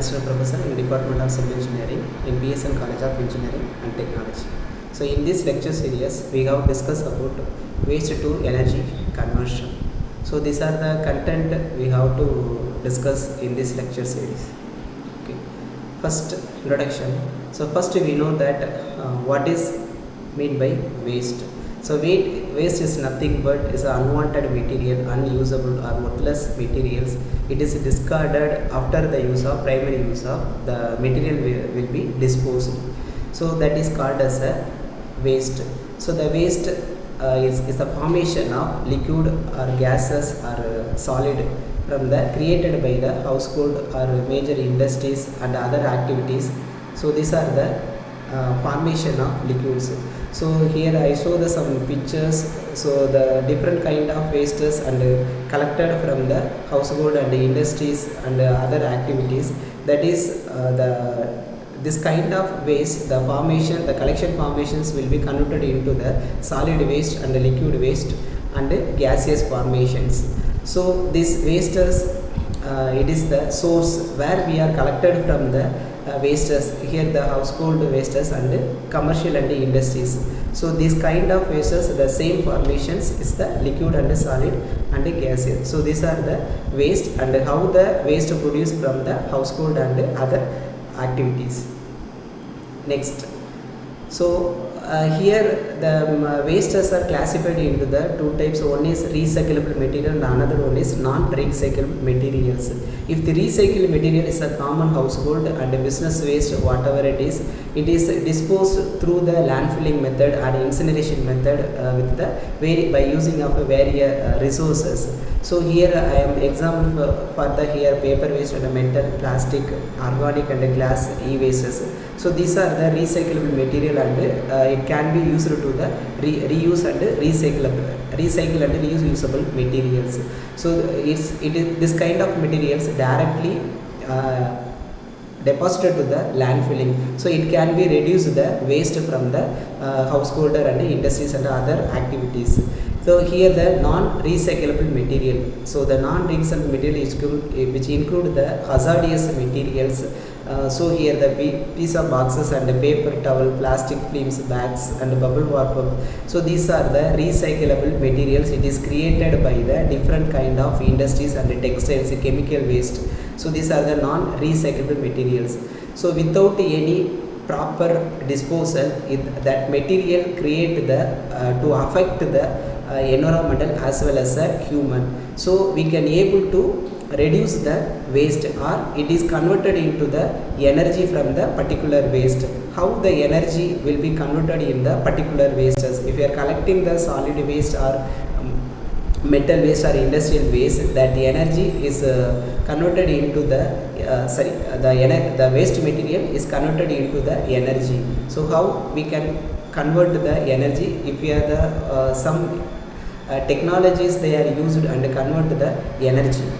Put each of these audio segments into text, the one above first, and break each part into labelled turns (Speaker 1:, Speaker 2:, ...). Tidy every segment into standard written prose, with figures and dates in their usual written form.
Speaker 1: Assistant Professor in Department of Civil Engineering in PSN College of Engineering and Technology. So in this lecture series, we have discussed about waste to energy conversion. So these are the content we have to discuss in this lecture series. Okay. First, introduction. So first we know that what is meant by waste. So waste is nothing but is unwanted material, unusable or worthless materials. It is discarded after the use of primary use of the material will be disposed. So that is called as a waste. So the waste is the formation of liquid or gases or solid from the created by the household or major industries and other activities. So these are the formation of liquids. So here I show some pictures. So the different kind of wastes and collected from the household and the industries and other activities. That is this kind of waste, the formation, the collection formations will be converted into the solid waste and the liquid waste and gaseous formations. So this wastes, it is the source where we are collected from the wastes, here the household wastes and commercial and industries. So this kind of wastes, the same formations is the liquid and solid and gaseous. So these are the waste and how the waste produced from the household and other activities. Next, so here the wastes are classified into the two types. One is recyclable material and another one is non-recyclable materials. If the recycled material is a common household and business waste, whatever it is disposed through the landfilling method and incineration method with the by using of various resources. So here I am example for the here paper waste and metal, plastic, organic and glass e-wastes. So these are the recyclable material and it can be used to the reuse and recycle and reusable materials. So it is this kind of materials directly deposited to the landfilling. So it can be reduced the waste from the householder and industries and other activities. So here the non-recyclable material. So the non-recyclable material is which include the hazardous materials. So here the piece of boxes and the paper towel, plastic films, bags and bubble wrap. So these are the recyclable materials. It is created by the different kind of industries and textiles, chemical waste. So these are the non-recyclable materials. So without any proper disposal, that material create the to affect the environmental as well as human. So we can able to reduce the waste or it is converted into the energy from the particular waste. How the energy will be converted in the particular wastes? If you are collecting the solid waste or metal waste or industrial waste, that the energy is converted into the the waste material is converted into the energy. So how we can convert the energy? If we have the some technologies they are used and convert the energy.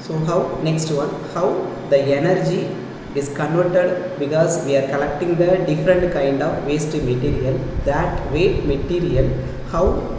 Speaker 1: So how, next one, how the energy is converted, because we are collecting the different kind of waste material, that waste material, how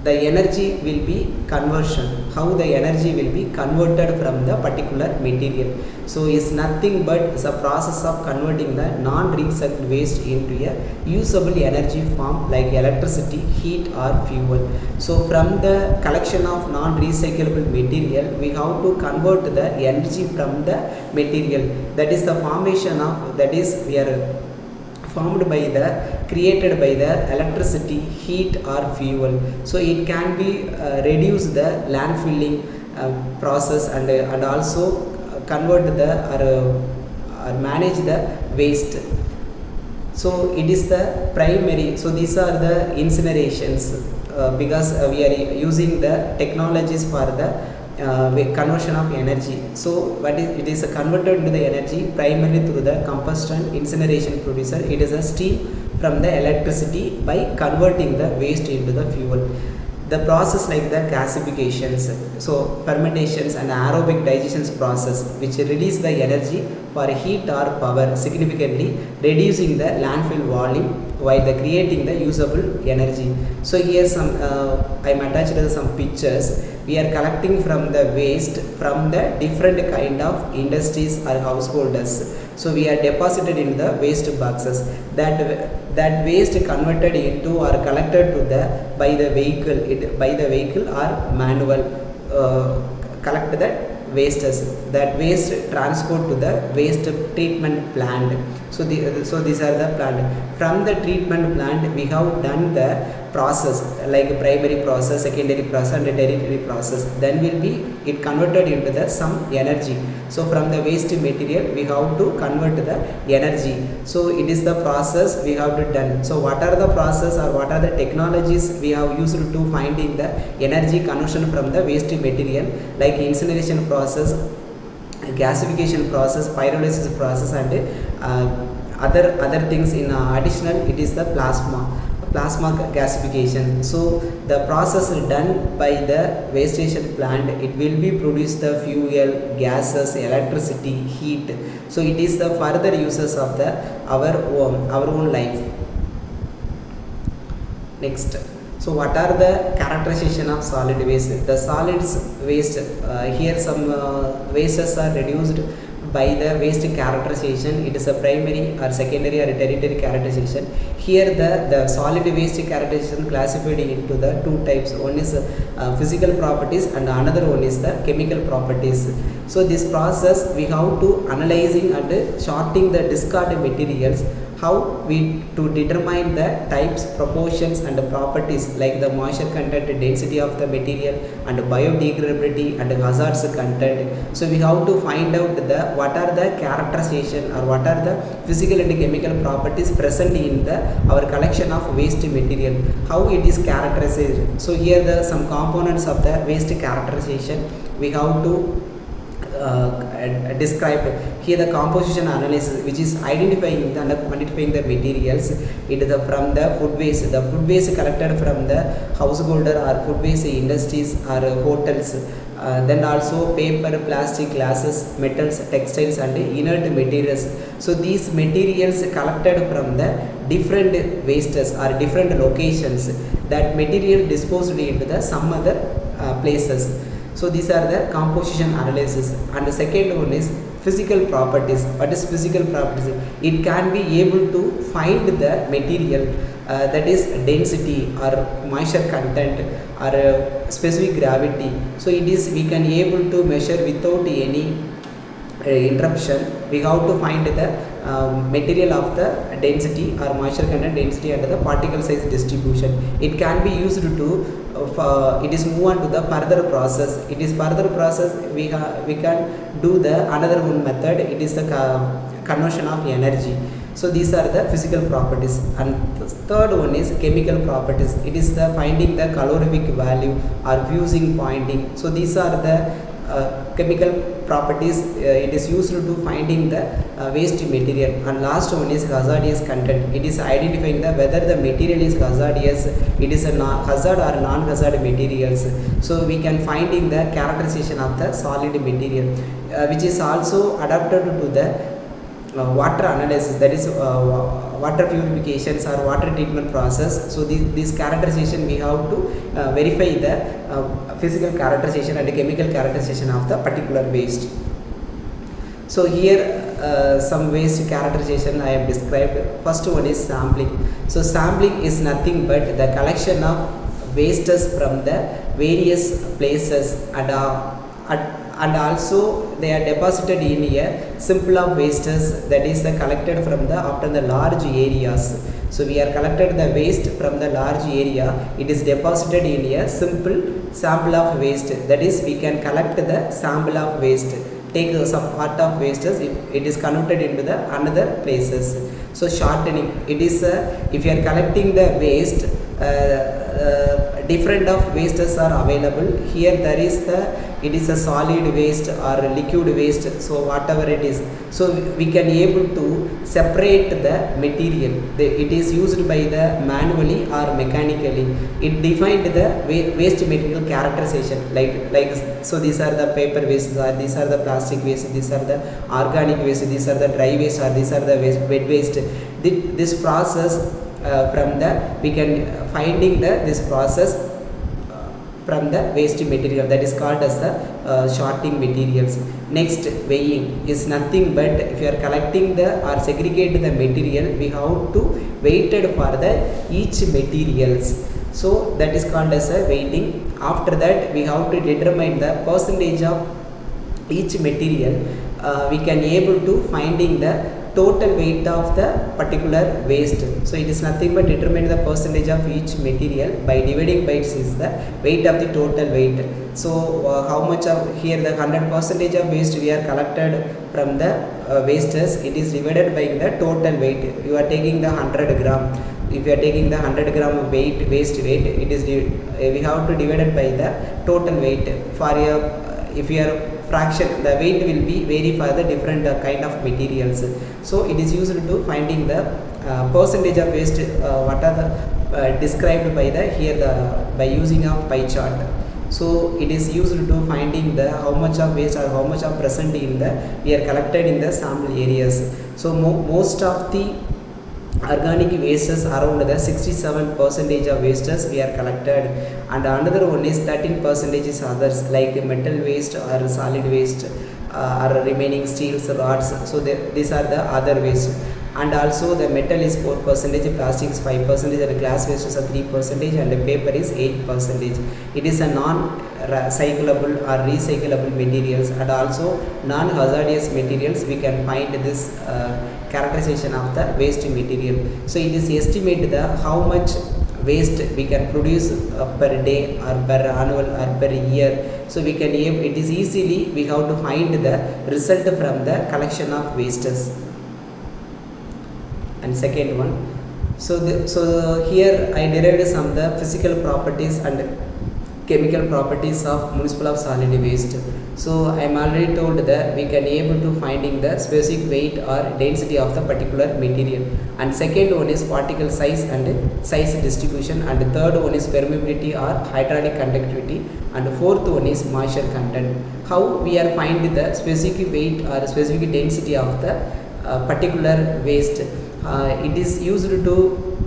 Speaker 1: the energy will be conversion, how the energy will be converted from the particular material. So it's nothing but it's a process of converting the non-recycled waste into a usable energy form like electricity, heat or fuel. So from the collection of non-recyclable material, we have to convert the energy from the material. That is the formation of, that is we are formed by the, created by the electricity, heat or fuel. So it can be reduce the landfilling process and also convert the or manage the waste. So it is the primary. So these are the incinerations because we are using the technologies for the conversion of energy. So what is it is converted into the energy primarily through the combustion incineration producer. It is a steam from the electricity by converting the waste into the fuel. The process like the gasifications, so fermentations and aerobic digestions process which release the energy for heat or power, significantly reducing the landfill volume while the creating the usable energy. So here some I am attached some pictures. We are collecting from the waste from the different kind of industries or householders. So we are deposited in the waste boxes. That waste converted into or collected to the by the vehicle or manual collect that wastes. That waste transport to the waste treatment plant. So these are the plant. From the treatment plant we have done the process like primary process, secondary process and tertiary process. Then will be it converted into the some energy. So from the waste material we have to convert the energy. So it is the process we have to done. So what are the process or what are the technologies we have used to finding the energy conversion from the waste material, like incineration process, gasification process, pyrolysis process and other things. In additional it is the plasma gasification. So the process is done by the waste station plant. It will be produce the fuel, gases, electricity, heat. So it is the further uses of the our own life. Next, so what are the characterization of solid waste? The solids waste, here some wastes are reduced by the waste characterization. It is a primary or secondary or tertiary characterization. Here the solid waste characterization classified into the two types. One is physical properties and another one is the chemical properties. So this process we have to analyzing and sorting the discarded materials. How we to determine the types, proportions and the properties like the moisture content, density of the material and biodegradability and hazards content. So we have to find out the what are the characterization or what are the physical and chemical properties present in the our collection of waste material, how it is characterized. So here the some components of the waste characterization we have to described. Here the composition analysis, which is identifying and quantifying the materials. It is from the food waste. The food waste collected from the householder or food waste industries or hotels. Then also paper, plastic, glasses, metals, textiles and inert materials. So these materials collected from the different wastes or different locations. That material disposed into the some other places. So these are the composition analysis. And the second one is physical properties. What is physical properties? It can be able to find the material, that is density or moisture content or specific gravity. So it is we can able to measure without any interruption. We have to find the material of the density or moisture content, density and the particle size distribution. It can be used to it is move on to the further process. It is further process we can do the another one method. It is the conversion of energy. So these are the physical properties. And the third one is chemical properties. It is the finding the calorific value or fusing pointing. So these are the chemical properties. It is used to finding the waste material. And last one is hazardous content. It is identifying the whether the material is hazardous, it is a hazard or non-hazard materials. So we can finding the characterization of the solid material, which is also adapted to the water analysis, that is water purifications or water treatment process. So this characterization we have to verify the physical characterization and chemical characterization of the particular waste. So here some waste characterization I have described. First one is sampling. So sampling is nothing but the collection of wastes from the various places and also they are deposited in a simple of wastes, that is the collected from the after the large areas. So we are collected the waste from the large area. It is deposited in a simple sample of waste, that is we can collect the sample of waste, take some part of wastes, it is converted into the another places. So shortening, it is if you are collecting the waste, different of wastes are available. Here there is the it is a solid waste or liquid waste, so whatever it is. So we can able to separate the material. It is used by the manually or mechanically. It defined the waste material characterization, like so these are the paper waste, or these are the plastic waste, these are the organic waste, these are the dry waste, or these are the wet waste. This process from the, we can finding the this process from the waste material, that is called as the sorting materials. Next, weighing is nothing but if you are collecting the or segregate the material, we have to weighted for the each materials, so that is called as a weighting. After that, we have to determine the percentage of each material. We can able to finding the total weight of the particular waste. So it is nothing but determine the percentage of each material by dividing by its is the weight of the total weight. So how much of here the 100% of waste we are collected from the wastes, it is divided by the total weight. You are taking the 100 gram. If you are taking the 100 gram weight, waste weight, it is we have to divide it by the total weight. For a, if you are fraction, the weight will be vary for the different kind of materials. So it is used to finding the percentage of waste, what are the described by the here the by using a pie chart. So it is used to finding the how much of waste or how much of present in the we are collected in the sample areas. So most of the organic wastes around the 67% of wastes we are collected, and another one is 13% is others like metal waste or solid waste or remaining steels, rods. So these are the other waste. And also the metal is 4%, plastic is 5%, and glass waste is 3%, and the paper is 8%. It is a non-cyclable or recyclable materials, and also non-hazardous materials. We can find this characterization of the waste material. So it is estimated the how much waste we can produce per day or per annual or per year. So we can, it is easily we have to find the result from the collection of wastes. And second one, so here I derived some of the physical properties and chemical properties of municipal of solid waste. So I am already told that we can able to finding the specific weight or density of the particular material, and second one is particle size and size distribution, and the third one is permeability or hydraulic conductivity, and the fourth one is moisture content. How we are find the specific weight or specific density of the particular waste? It is used to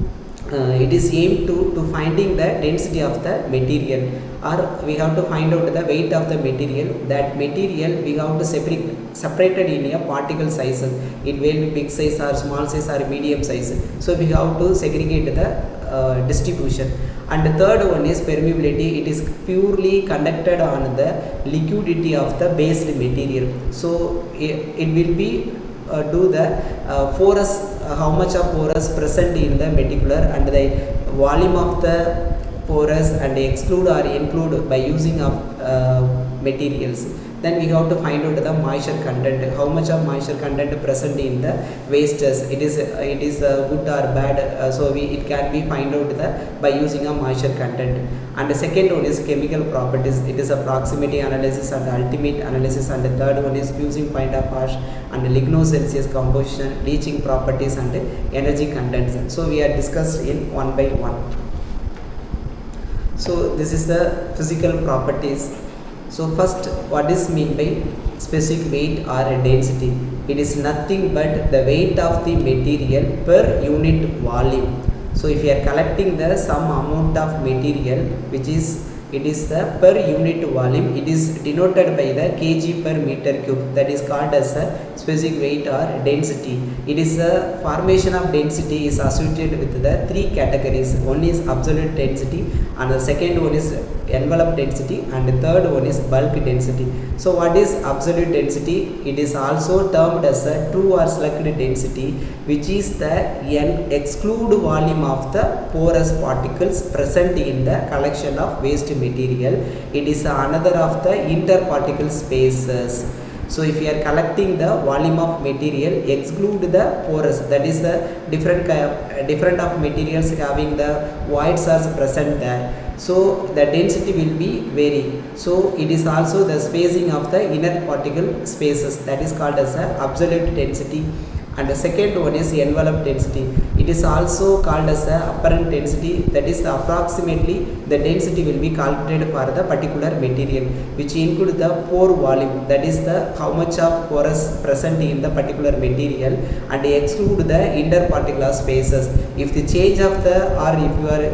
Speaker 1: it is aimed to finding the density of the material, or we have to find out the weight of the material. That material we have to separated in a particle sizes. It will be big size or small size or medium size. So we have to segregate the distribution. And the third one is permeability. It is purely conducted on the liquidity of the based material. So it will be do the porous, how much of porous present in the particular, and the volume of the porous, and exclude or include by using of materials. Then we have to find out the moisture content, how much of moisture content present in the wastes. It is good or bad. So it can be find out the by using a moisture content. And the second one is chemical properties. It is a proximity analysis and ultimate analysis, and the third one is fusing point of ash and lignocelsius composition, leaching properties, and energy contents. So we are discussed in one by one. So this is the physical properties. So first, what is mean by specific weight or density? It is nothing but the weight of the material per unit volume. So if you are collecting the some amount of material, which is it is the per unit volume, it is denoted by the kg per meter cube. That is called as a specific weight or density. It is a formation of density is associated with the three categories. One is absolute density, and the second one is envelope density, and the third one is bulk density. So what is absolute density? It is also termed as a true or select density, which is the exclude volume of the porous particles present in the collection of waste material. It is another of the interparticle spaces. So if you are collecting the volume of material, exclude the porous, that is the different of materials having the voids are present there. So the density will be vary. So it is also the spacing of the inner particle spaces, that is called as a absolute density. And the second one is envelope density. It It is also called as the apparent density, that is approximately the density will be calculated for the particular material, which include the pore volume, that is the how much of porous present in the particular material, and exclude the interparticular spaces. If the change of the, or if you are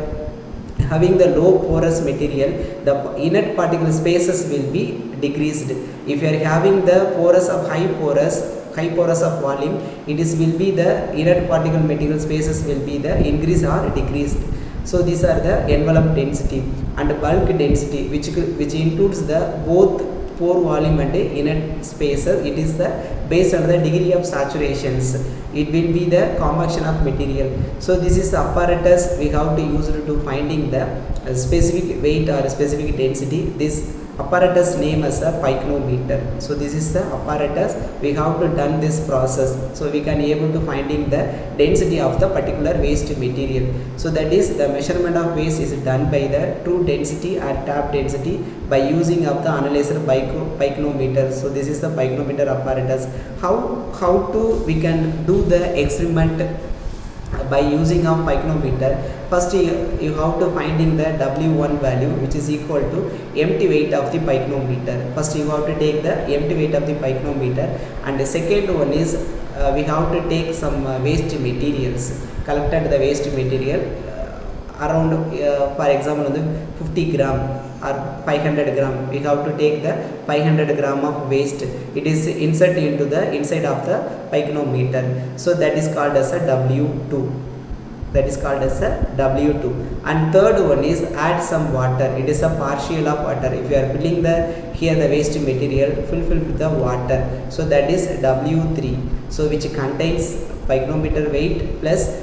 Speaker 1: having the low porous material, the inert particle spaces will be decreased. If you are having the porous of high porous of volume, it is will be the inert particle material spaces will be the increase or decreased. So these are the envelope density and bulk density, which includes the both pore volume and inert spaces. It is the based on the degree of saturations. It will be the compaction of material. So this is the apparatus we have to use to finding the specific weight or specific density. This apparatus name as a pycnometer. So this is the apparatus we have to done this process, so we can able to finding the density of the particular waste material. So that is the measurement of waste is done by the true density or tap density by using of the analyzer pycnometer. So this is the pycnometer apparatus. How to we can do the experiment by using of pycnometer? First you have to finding the W1 value, which is equal to empty weight of the pycnometer. First you have to take the empty weight of the pycnometer, and the second one is we have to take some waste materials, collected the waste material around for example 50 gram or 500 gram. We have to take the 500 gram of waste. It is insert into the inside of the pycnometer. So that is called as a W2. That is called as a W2. And third one is add some water. It is a partial of water. If you are filling the here the waste material, fill with the water. So that is W3. So which contains pycnometer weight plus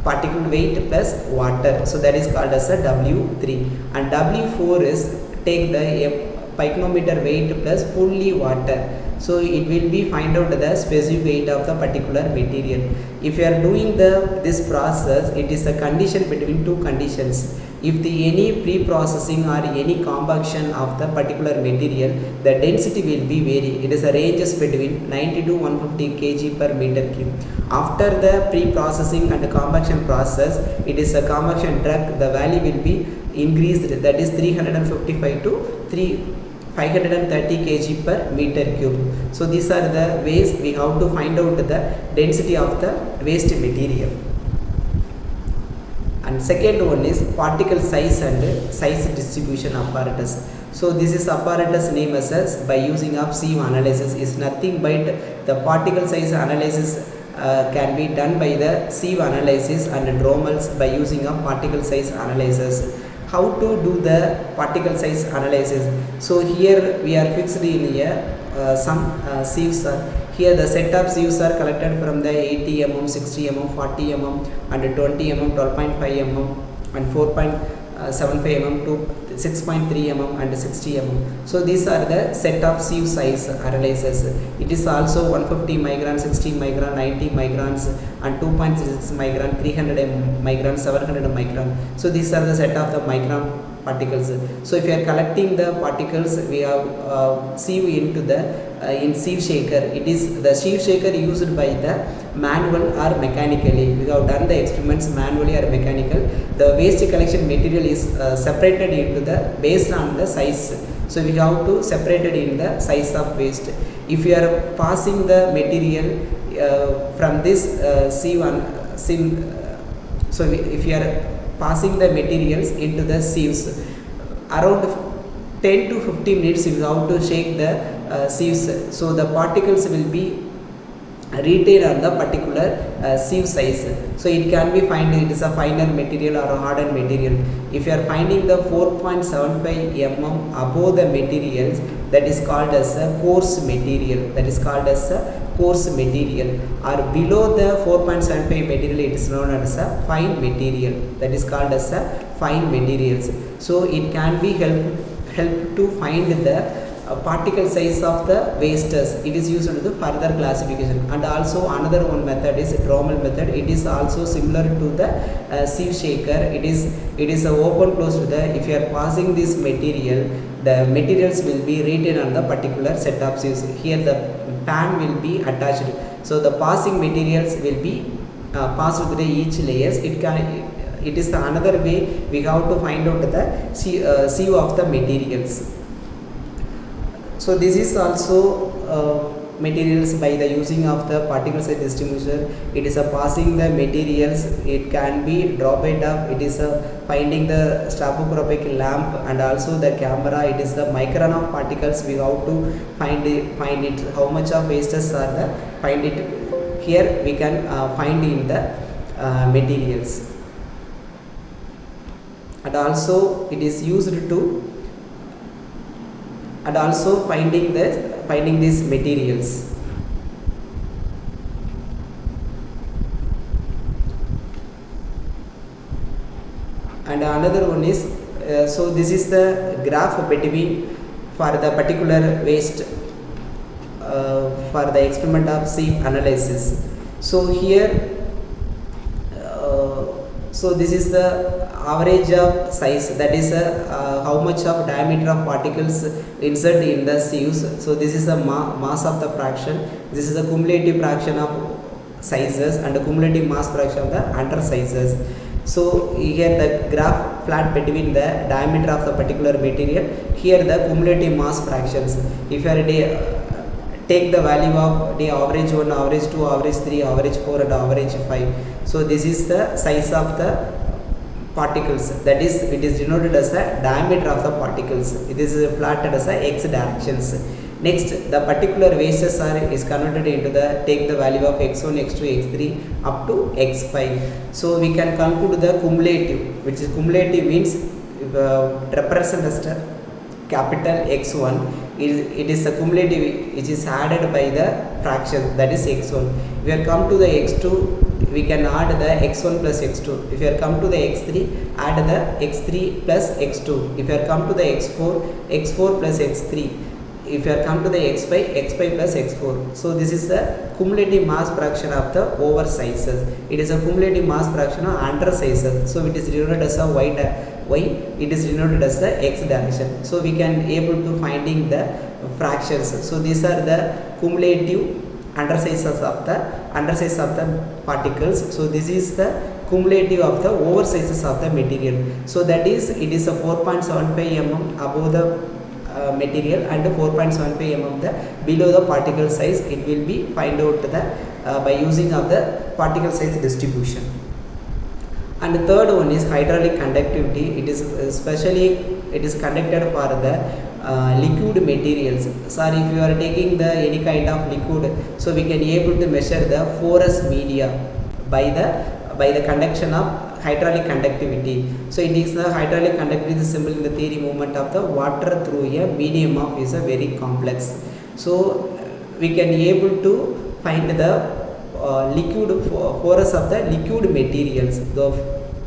Speaker 1: particle weight plus water. So that is called as a W3. And W4 is take the pycnometer weight plus fully water. So it will be find out the specific weight of the particular material. If you are doing this process, it is a condition between two conditions. If the any pre-processing or any compaction of the particular material, the density will be vary. It is a ranges between 90 to 150 kg per meter cube. After the pre-processing and the compaction process, it is a compaction drug, the value will be increased, that is 355 to 530 kg per meter cube. So these are the ways we have to find out the density of the waste material. And second one is particle size and size distribution apparatus. So this is apparatus name as by using of sieve analysis is nothing but the particle size analysis can be done by the sieve analysis and Dromels by using of particle size analysis. How to do the particle size analysis? So here we are fixed in here some sieves are here. The set of sieves are collected from the 80 mm, 60 mm, 40 mm and 20 mm, 12.5 mm and 4.75 mm to 6.3 mm and 60 mm. So these are the set of sieve size analysis. It is also 150 micron, 60 micron, 90 microns and 2.6 micron, 300 micron, 700 micron. So these are the set of the micron particles. So if you are collecting the particles, we have sieve into the in sieve shaker. It is the sieve shaker used by the manual or mechanically. We have done the experiments manually or mechanical. The waste collection material is separated into the based on the size. So we have to separate it in the size of waste. If you are passing the material from this sieve and so if you are passing the materials into the sieves, around 10 to 15 minutes you have to shake the sieves. So the particles will be retained on the particular sieve size. So it can be find it is a finer material or a hardened material. If you are finding the 4.75 mm above the materials, that is called as a coarse material. That is called as a coarse material. Or below the 4.75 material, it is known as a fine material. That is called as a fine materials. So it can be help to find the particle size of the wastes. It is used in the further classification. And also another one method is Dromel method. It is also similar to the sieve shaker. It is a open close to the, if you are passing this material, the materials will be retained on the particular set of sieves. Here the pan will be attached. So the passing materials will be passed through each layers, it is the another way we have to find out the sieve of the materials. So this is also materials by the using of the particle size distribution. It is a passing the materials, it can be drop it up, it is a finding the stroboscopic lamp, and also the camera, it is the micron of particles we have to find it how much of wastes are the find it here we can find in the materials. And also it is used to and also finding these materials. And another one is so this is the graph between for the particular waste for the experiment of sieve analysis. So here so this is the average of size, that is how much of diameter of particles insert in the sieves. So this is the mass of the fraction, this is the cumulative fraction of sizes and the cumulative mass fraction of the under sizes. So here the graph plot between the diameter of the particular material, here the cumulative mass fractions. If you are take the value of the average 1, average 2, average 3, average 4 and average 5. So this is the size of the particles, that is it is denoted as the diameter of the particles. It is plotted as the x directions. Next, the particular wastes is converted into the take the value of x1, x2, x3 up to x5. So we can conclude the cumulative, which is cumulative means represent as the capital X1. It is the cumulative which is added by the fraction, that is x1. We are come to the x2, we can add the x1 plus x2. If you are come to the x3, add the x3 plus x2. If you are come to the x4, x4 plus x3. If you are come to the x5, x5 plus x4. So this is the cumulative mass fraction of the over sizes. It is a cumulative mass fraction of under sizes. So it is denoted as a y, it is denoted as the x direction. So we can able to finding the fractions. So these are the cumulative undersize of the particles. So this is the cumulative of the oversizes of the material. So that is, it is a 4.75 mm above the material and 4.75 mm the below the particle size. It will be find out the by using of the particle size distribution. And the third one is hydraulic conductivity. It is especially it is conducted for the liquid materials. Sorry, if you are taking the any kind of liquid, so we can able to measure the porous media by the conduction of hydraulic conductivity. So it is the hydraulic conductivity is symbol in the theory movement of the water through a medium of is a very complex. So we can able to find the liquid porous of the liquid materials.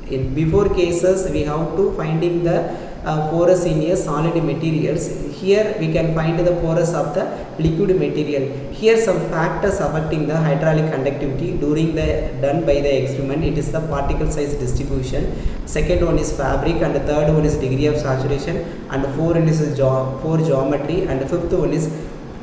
Speaker 1: In before cases we have to finding the porous in a solid materials. Here we can find the porous of the liquid material. Here some factors affecting the hydraulic conductivity during the done by the experiment. It is the particle size distribution. Second one is fabric, and the third one is degree of saturation, and fourth one is geometry, and the fifth one is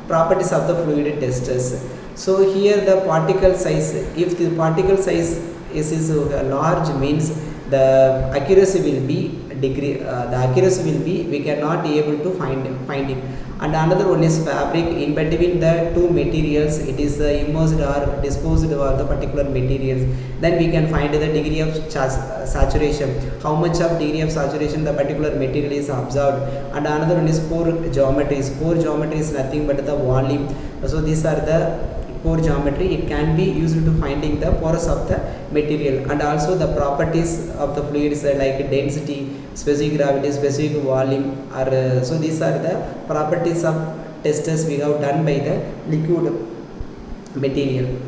Speaker 1: properties of the fluid testers. So here the particle size, if the particle size is large, means the accuracy will be we cannot able to find it. And another one is fabric. In between the two materials, it is immersed or disposed of the particular materials. Then we can find the degree of saturation, how much of degree of saturation the particular material is absorbed. And another one is pore geometry. Pore geometry is nothing but the volume. So these are the pore geometry. It can be used to finding the porous of the material. And also the properties of the fluids like density, specific gravity, specific volume, or so these are the properties of testers we have done by the liquid material.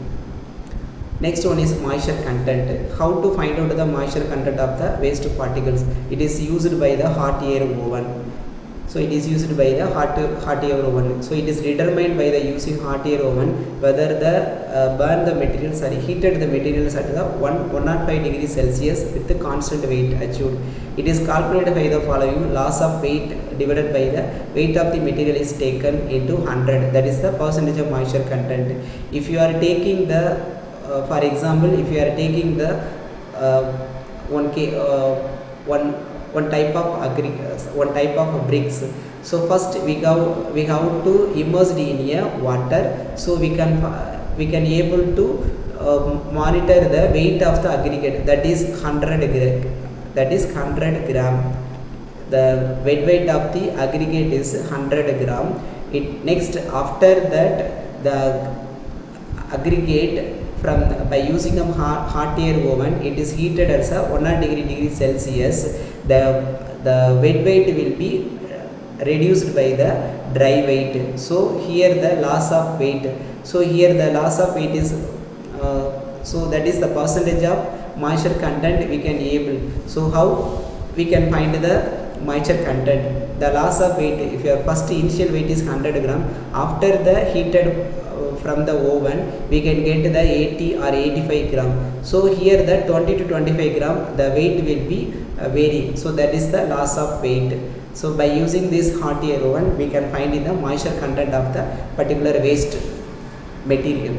Speaker 1: Next one is moisture content. How to find out the moisture content of the waste particles? It is used by the hot air oven. So it is used by the hot air oven. So it is determined by the using hot air oven whether the burn the materials or heated the materials at the 105 degrees Celsius with the constant weight achieved. It is calculated by the following: loss of weight divided by the weight of the material is taken into 100. That is the percentage of moisture content. If you are taking the for example, if you are taking the one k one type of one type of bricks. So first we have to immerse it in a water, so we can able to monitor the weight of the aggregate, that is 100 gram. The weight of the aggregate is 100 gram. Next, after that, the aggregate by using a hot air oven, it is heated as a 100 degree Celsius. The weight will be reduced by the dry weight. So here the loss of weight. So here the loss of weight is so that is the percentage of moisture content we can able. So how we can find the moisture content? The loss of weight, if your first initial weight is 100 gram, after the heated from the oven, we can get the 80 or 85 gram. So here the 20 to 25 gram the weight will be vary. So that is the loss of weight. So by using this hot air oven, we can find in the moisture content of the particular waste material.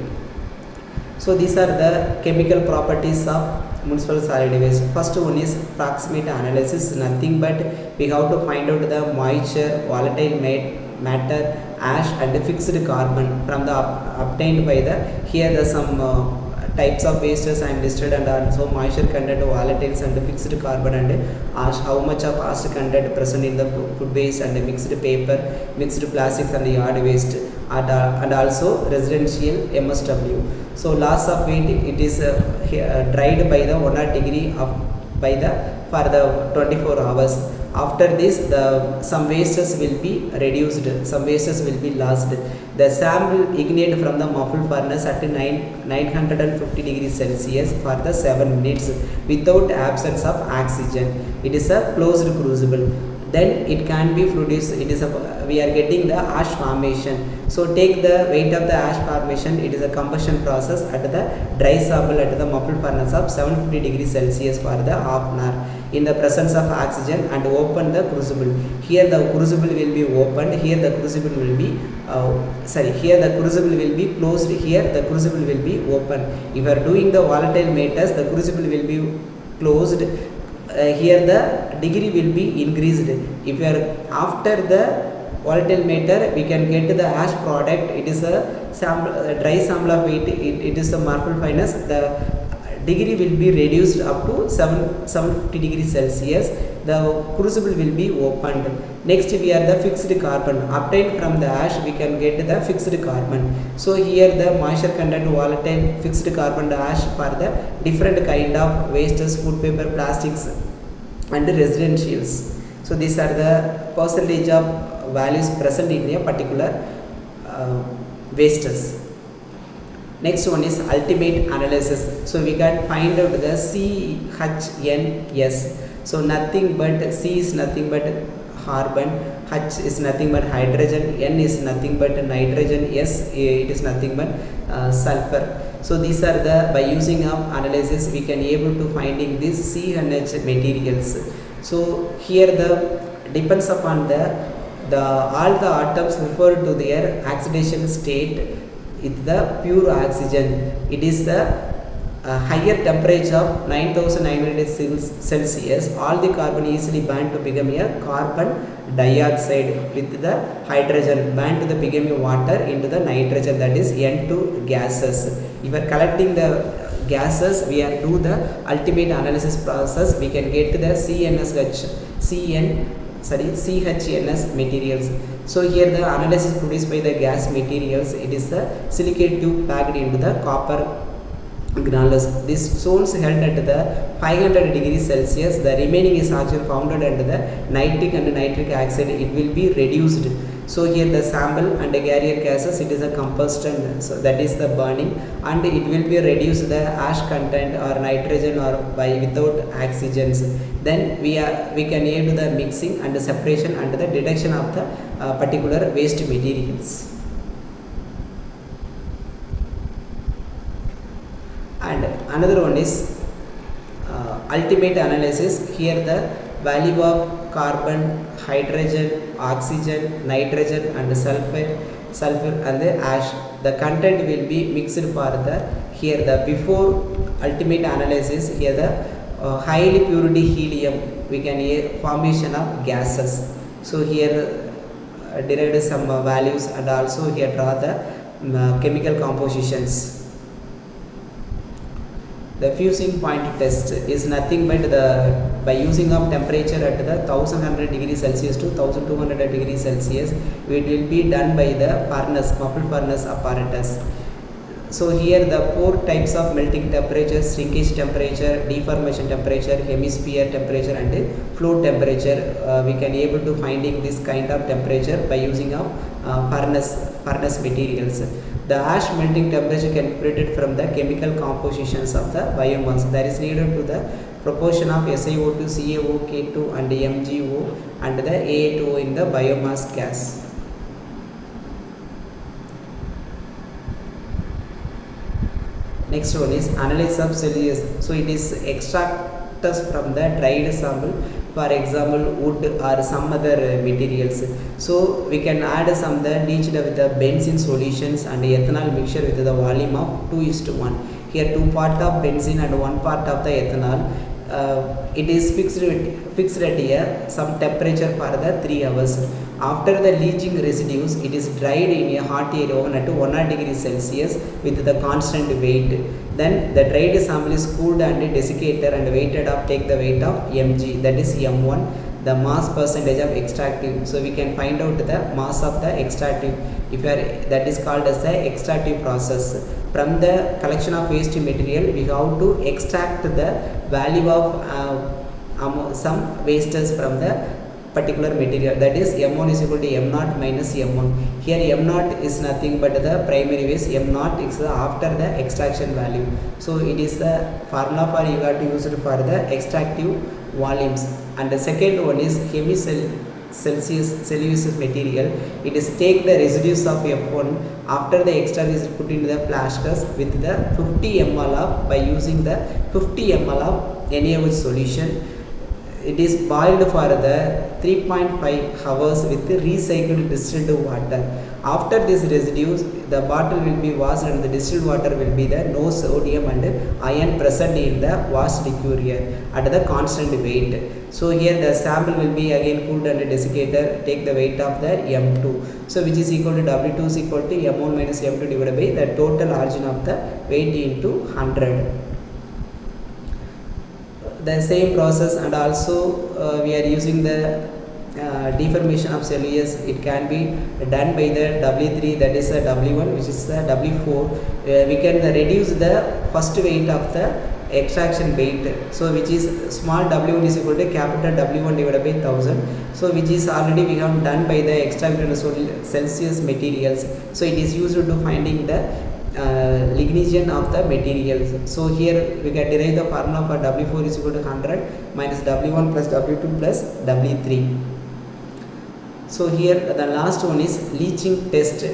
Speaker 1: So these are the chemical properties of municipal solid waste. First one is proximate analysis. Nothing but we have to find out the moisture, volatile matter, ash and fixed carbon from the obtained by the here the some types of wastes I am listed, and also moisture content, volatiles and fixed carbon and ash, how much of ash content present in the food waste, and mixed paper, mixed plastics and yard waste, and also residential MSW. So loss of weight, it is dried by the 100 degree by the for the 24 hours. After this, some wastes will be reduced, some wastes will be lost. The sample ignite from the muffle furnace at 950 degrees Celsius for the 7 minutes without absence of oxygen. It is a closed crucible. Then it can be produced. It is we are getting the ash formation. So take the weight of the ash formation. It is a combustion process at the dry sample at the muffle furnace of 750 degrees Celsius for the half an hour in the presence of oxygen, and open the crucible. Here the crucible will be opened. Here the crucible will be here the crucible will be closed. Here the crucible will be open. If you are doing the volatile matters, the crucible will be closed. Here the degree will be increased. If you are after the volatile matter, we can get the ash product. It is a sample, dry sample of weight. It is a marble fineness. The degree will be reduced up to 750 degrees Celsius. The crucible will be opened. Next, we are the fixed carbon obtained from the ash. We can get the fixed carbon. So here the moisture content, volatile, fixed carbon, ash for the different kind of wastes, food, paper, plastics and residentials. So these are the percentage of values present in a particular wastes. Next one is ultimate analysis. So we can find out the CHNS. So nothing but C is nothing but carbon, H is nothing but hydrogen, N is nothing but nitrogen, S it is nothing but sulfur. So these are the, by using of analysis, we can able to finding these CNH materials. So here the depends upon the all the atoms refer to their oxidation state with the pure oxygen. It is the higher temperature of 9900 Celsius. All the carbon easily bind to become a carbon dioxide with the hydrogen bind to the become a water into the nitrogen, that is N2 gases. If we are collecting the gases, we are do the ultimate analysis process. We can get the CHNS materials. So here the analysis produced by the gas materials, it is the silicate tube packed into the copper granules. This zones held at the 500 degrees Celsius. The remaining is actually found under the nitric and nitric oxide. It will be reduced. So here the sample and the carrier gases, it is a combustion, so that is the burning, and it will be reduce the ash content or nitrogen or by without oxygens. Then we can aid to the mixing and the separation and the detection of the particular waste materials. And another one is ultimate analysis. Here the value of carbon, hydrogen, oxygen, nitrogen and sulfur sulfur and the ash. The content will be mixed for the here the before ultimate analysis. Here the highly purity helium we can formation of gases. So here derived some values and also here draw the chemical compositions. The fusing point test is nothing but by using of temperature at the 1100 degrees Celsius to 1200 degrees Celsius, it will be done by the furnace, muffled furnace apparatus. So here the 4 types of melting temperature: shrinkage temperature, deformation temperature, hemisphere temperature and flow temperature. We can able to finding this kind of temperature by using of furnace materials. The ash melting temperature can be predicted from the chemical compositions of the biomass. That is needed to the proportion of SiO2, CaO, K2 and MgO and the A2O in the biomass gas. Next one is analysis of cellulose. So it is extracted from the dried sample, for example wood or some other materials. So we can add some the leached with the benzene solutions and ethanol mixture with the volume of 2:1. Here 2 part of benzene and 1 part of the ethanol. It is fixed at here some temperature for the 3 hours. After the leaching residues, it is dried in a hot air oven at 100 degrees Celsius with the constant weight. Then the dried sample is cooled and desiccated and weighted up, take the weight of mg, that is m1, the mass percentage of extractive. So we can find out the mass of the extractive. If that is called as the extractive process. From the collection of waste material, we have to extract the value of some wastes from the particular material, that is m1 is equal to m0 minus m1. Here m0 is nothing but the primary waste, m0 is after the extraction value. So it is the formula for you got to use it for the extractive volumes. And the second one is cellulose material. It is take the residues of f1 after the extract is put into the flasks with the 50 ml of, by using the 50 ml of NaOH solution. It is boiled for the 3.5 hours with recycled distilled water. After this residues, the bottle will be washed and the distilled water will be the no sodium and iron present in the washed liquor at the constant weight. So here the sample will be again cooled and desiccated, take the weight of the m2. So which is equal to W2 is equal to m1 minus m2 divided by the total origin of the weight into 100. The same process, and also we are using the deformation of cellulose. It can be done by the W3, that is the W1, which is the W4. We can reduce the first weight of the extraction weight, so which is small w1 is equal to capital W1 divided by 1000. So which is already we have done by the extracted Celsius materials. So it is used to finding the ligation of the materials. So here we can derive the formula for W4 is equal to 100 minus W1 plus W2 plus W3. So here the last one is leaching test,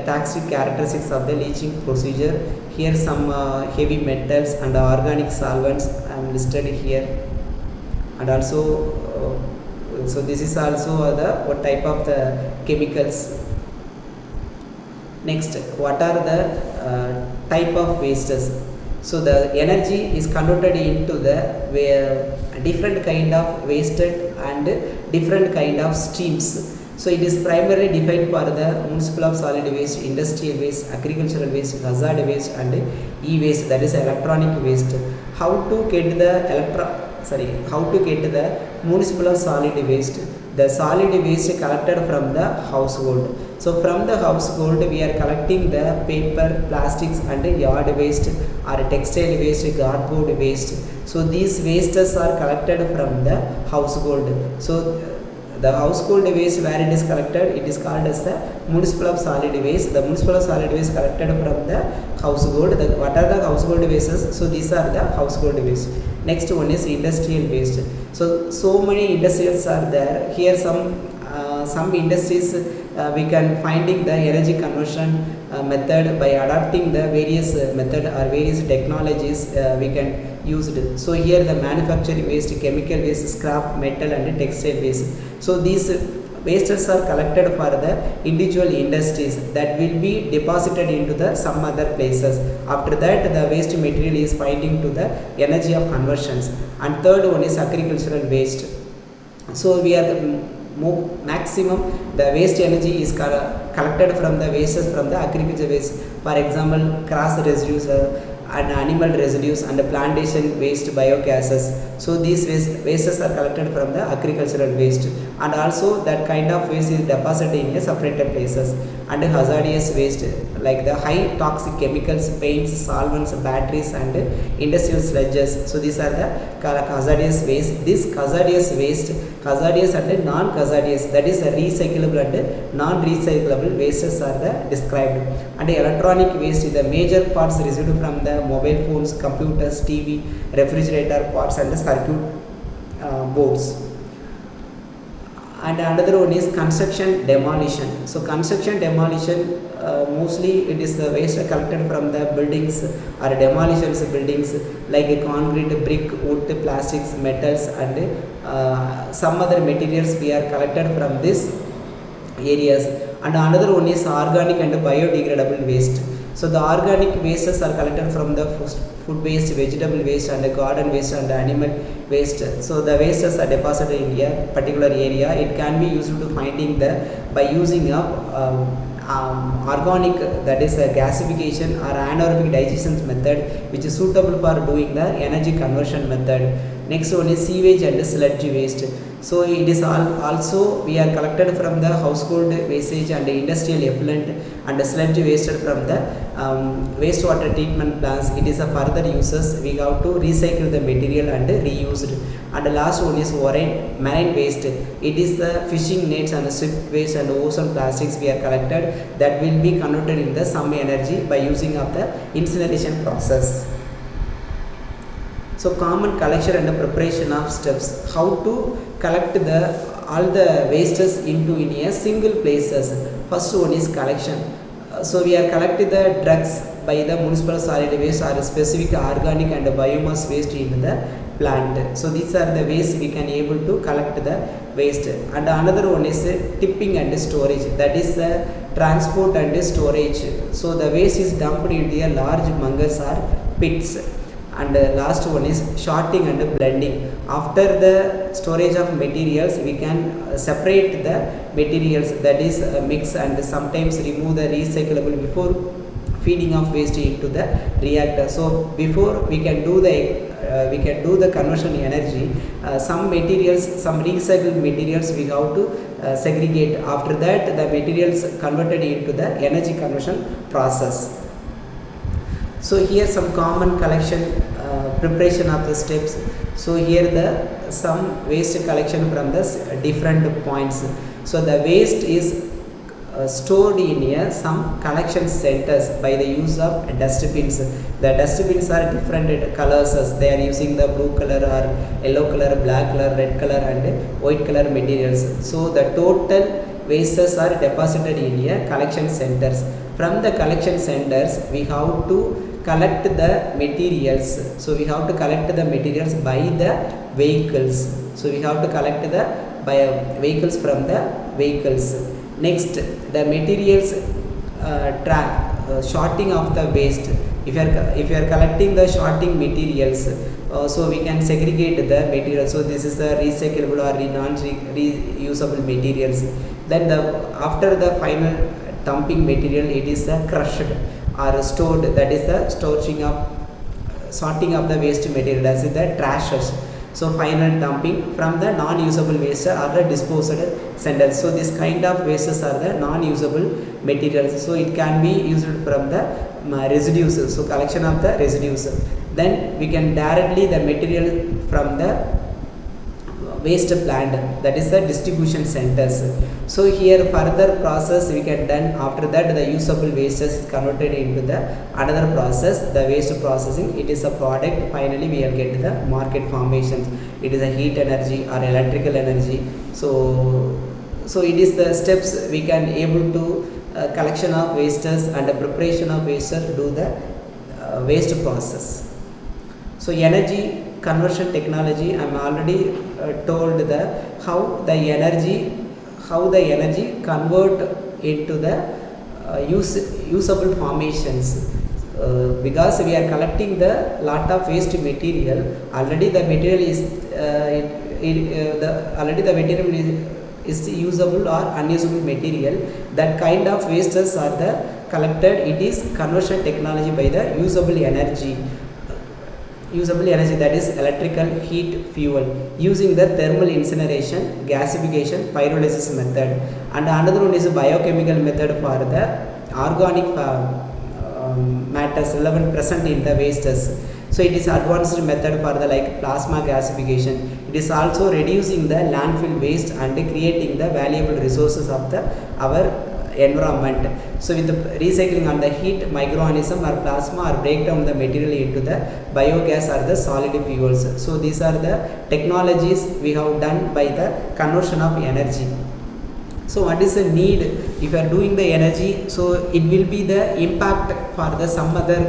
Speaker 1: toxic characteristics of the leaching procedure. Here some heavy metals and organic solvents I am listed here, and also so this is also the what type of the chemicals. Next, what are the type of wastes? So the energy is converted into the different kind of wasted and different kind of streams. So it is primarily defined for the municipal of solid waste, industrial waste, agricultural waste, hazard waste and e-waste, that is electronic waste. How to get the municipal of solid waste? The solid waste collected from the household. So from the household we are collecting the paper, plastics and yard waste or textile waste, cardboard waste. So these wastes are collected from the household. So the household waste, where it is collected, it is called as the municipal of solid waste. The municipal of solid waste collected from the household. What are the household wastes? So these are the household waste. Next one is industrial waste. So many industries are there. Here some industries we can finding the energy conversion method by adapting the various method or various technologies we can use it. So here the manufacturing waste, chemical waste, scrap metal and textile waste. So these wastes are collected for the individual industries that will be deposited into the some other places. After that, the waste material is finding to the energy of conversions. And third one is agricultural waste. So we are maximum the waste energy is collected from the wastes from the agriculture waste. For example, grass residues and animal residues and plantation waste biogases. So these wastes are collected from the agricultural waste, and also that kind of waste is deposited in a separated places. And hazardous waste like the high toxic chemicals, paints, solvents, batteries and industrial sludges. So these are the hazardous waste. This hazardous waste, hazardous and non-hazardous, that is recyclable and non-recyclable wastes are the described. And electronic waste is the major parts received from the mobile phones, computers, TV, refrigerator parts and the circuit boards. And another one is construction demolition. So construction demolition, mostly it is the waste collected from the buildings or demolitions buildings like a concrete, brick, wood, plastics, metals and some other materials we are collected from these areas. And another one is organic and biodegradable waste. So the organic wastes are collected from the food waste, vegetable waste and garden waste and animal waste. So the wastes are deposited in a particular area. It can be used to finding the by using up organic, that is a gasification or anaerobic digestion method, which is suitable for doing the energy conversion method. Next one is sewage and sludge waste. So it is also we are collected from the household wastage and industrial effluent and sludge wasted from the wastewater treatment plants. It is a further uses. We have to recycle the material and reuse it. And the last one is marine waste. It is the fishing nets and ship waste and ocean plastics we are collected that will be converted in the some energy by using of the incineration process. So common collection and preparation of steps. How to collect all the wastes into in a single places. First one is collection. So we are collecting the drugs by the municipal solid waste or specific organic and biomass waste in the plant. So these are the ways we can able to collect the waste. And another one is tipping and storage. That is the transport and storage. So the waste is dumped into a large mungers or pits. And last one is sorting and blending. After the storage of materials, we can separate the materials, that is mix and sometimes remove the recyclable before feeding of waste into the reactor. So before we can do the conversion energy, some materials, some recycled materials we have to segregate. After that, the materials converted into the energy conversion process. So here some common collection preparation of the steps. So here the some waste collection from the different points. So the waste is stored in some collection centers by the use of dustbins. The dustbins are different colors. They are using the blue color or yellow color, black color, red color and white color materials. So the total wastes are deposited in collection centers. From the collection centers, we have to collect the materials. So we have to collect the materials by the vehicles. So we have to collect the vehicles from the vehicles. Next, the materials sorting of the waste. If you are collecting the sorting materials, so we can segregate the materials. So this is the recyclable or non-reusable materials. Then after the final dumping material, it is crushed or stored, that is the sorting of the waste material, that is the trashes. So final dumping from the non-usable waste are the disposed centers. So this kind of wastes are the non-usable materials. So it can be used from the residues. So collection of the residues. Then we can directly the material from the waste plant, that is the distribution centers. So here further process we can done. After that, the usable waste is converted into the another process, the waste processing. It is a product. Finally we will get the market formations. It is a heat energy or electrical energy. So it is the steps we can able to collection of wastes and the preparation of wastes do the waste process. So energy conversion technology, I am already told how the energy, how the energy convert into the usable formations. Because we are collecting the lot of waste material, already the material is already the material is usable or unusable material. That kind of wastes are the collected. It is conversion technology by the usable energy, that is electrical heat fuel, using the thermal incineration, gasification, pyrolysis method. And another one is a biochemical method for the organic matters relevant present in the wastes. So it is advanced method for the like plasma gasification. It is also reducing the landfill waste and creating the valuable resources of the our environment. So with the recycling and the heat, microorganism or plasma or break down the material into the biogas or the solid fuels. So these are the technologies we have done by the conversion of energy. So what is the need if you are doing the energy? So it will be the impact for the some other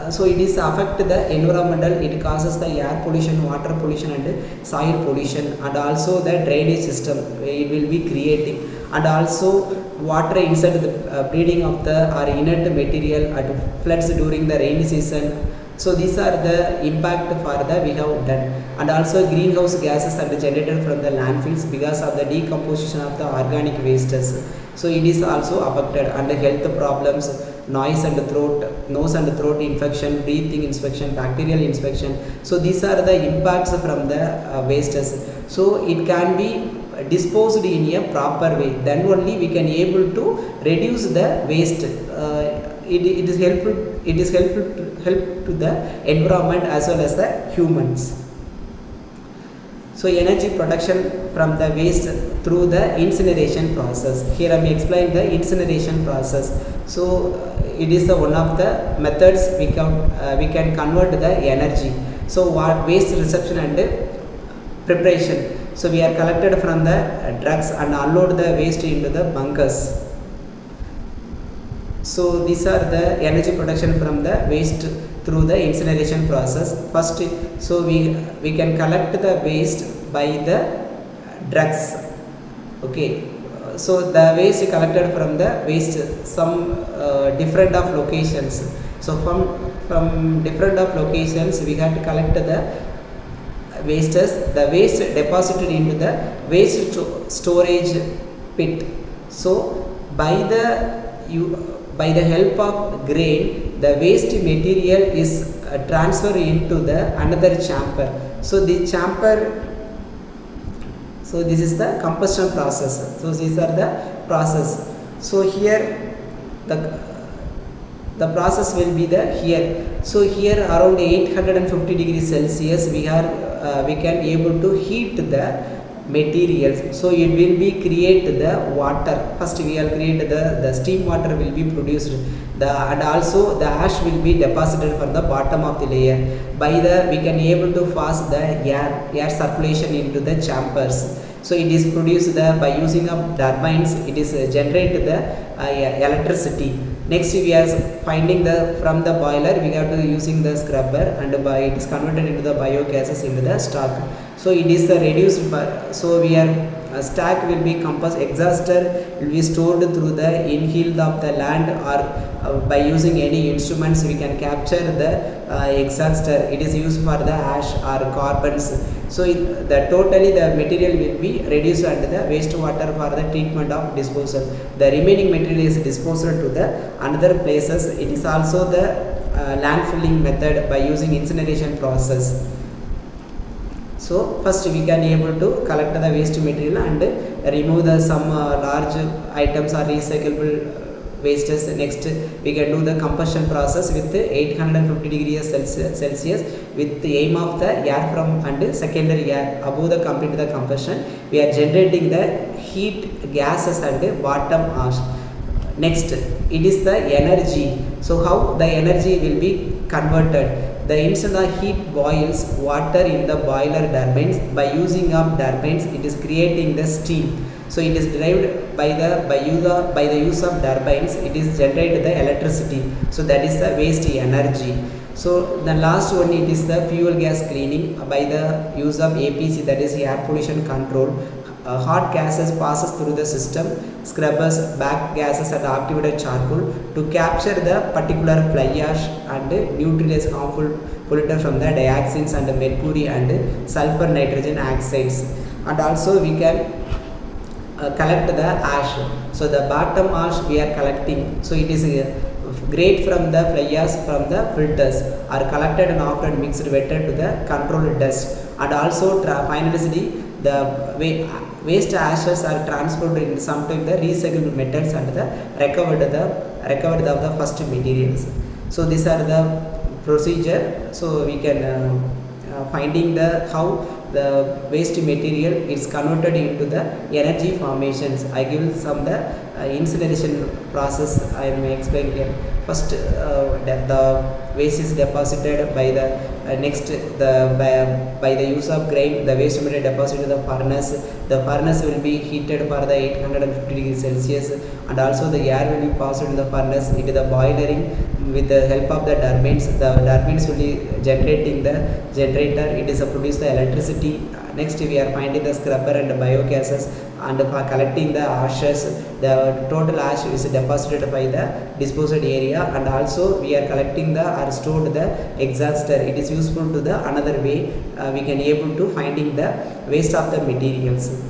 Speaker 1: so it is affect the environmental. It causes the air pollution, water pollution and soil pollution, and also the drainage system it will be creating, and also water inside the breeding of the or inert material at floods during the rainy season. So these are the impact for the we have done. And also greenhouse gases are generated from the landfills because of the decomposition of the organic wastes. So it is also affected, and health problems, nose and throat infection, breathing infection, bacterial infection. So these are the impacts from the wastes. So it can be disposed in a proper way, then only we can able to reduce the waste. It is helpful to the environment as well as the humans. So energy production from the waste through the incineration process. Here I am explaining the incineration process. So it is one of the methods we can convert the energy. So waste reception and preparation. So we are collected from the trucks and unload the waste into the bunkers. So these are the energy production from the waste through the incineration process. First, so we can collect the waste by the drugs. Okay, so the waste collected from the waste some different of locations. So from different of locations we have to collect the wastes. The waste deposited into the waste storage pit. So by the help of grain, the waste material is transferred into the another chamber. So the chamber, so this is the combustion process. So these are the process. So here the process will be the here. So here around 850 degrees Celsius we can able to heat the materials. So it will be create the water. First we will create the steam water will be produced, and also the ash will be deposited from the bottom of the layer. By we can able to force the air circulation into the chambers. So it is produced by using of turbines. It is generate the electricity. Next we are finding from the boiler we have to using the scrubber, and it is converted into the biogases into the stock. So it is reduced by, so we are stack will be compressed, exhauster will be stored through the inhale of the land, or by using any instruments we can capture the exhauster. It is used for the ash or carbons. So totally the material will be reduced and the wastewater for the treatment of disposal. The remaining material is disposed to the another places. It is also the landfilling method by using incineration process. So first we can able to collect the waste material and remove the some large items or recyclable wastes. Next we can do the combustion process with 850 degrees Celsius with the aim of the air from and secondary air above the complete the combustion. We are generating the heat gases and bottom ash. Next it is the energy. So how the energy will be converted? The instant the heat boils water in the boiler turbines. By using of turbines, it is creating the steam. So it is derived by the use of turbines. It is generated the electricity. So that is the waste energy. So the last one, it is the fuel gas cleaning by the use of APC, that is air pollution control. hot gases passes through the system, scrubbers, back gases and activated charcoal to capture the particular fly ash and neutralize harmful pollutant from the dioxins and mercury and sulfur nitrogen oxides. And also we can collect the ash. So the bottom ash we are collecting, so it is great from the fly ash from the filters are collected and often mixed better to the controlled dust. And also finally the waste ashes are transferred in sometimes the recycled metals and the recovered of the first materials. So these are the procedure. So we can finding the how the waste material is converted into the energy formations. I give some the incineration process I may explain here. First the waste is deposited by the next by the use of grain, the waste material deposited in the furnace. The furnace will be heated for the 850 degrees Celsius, and also the air will be passed in the furnace into the boiling with the help of the turbines. The turbines will be generating the generator. It is produce the electricity. Next we are finding the scrubber and the biogases, and for collecting the ashes, the total ash is deposited by the disposed area, and also we are collecting the or stored the exhauster. It is useful to the another way we can able to finding the waste of the materials.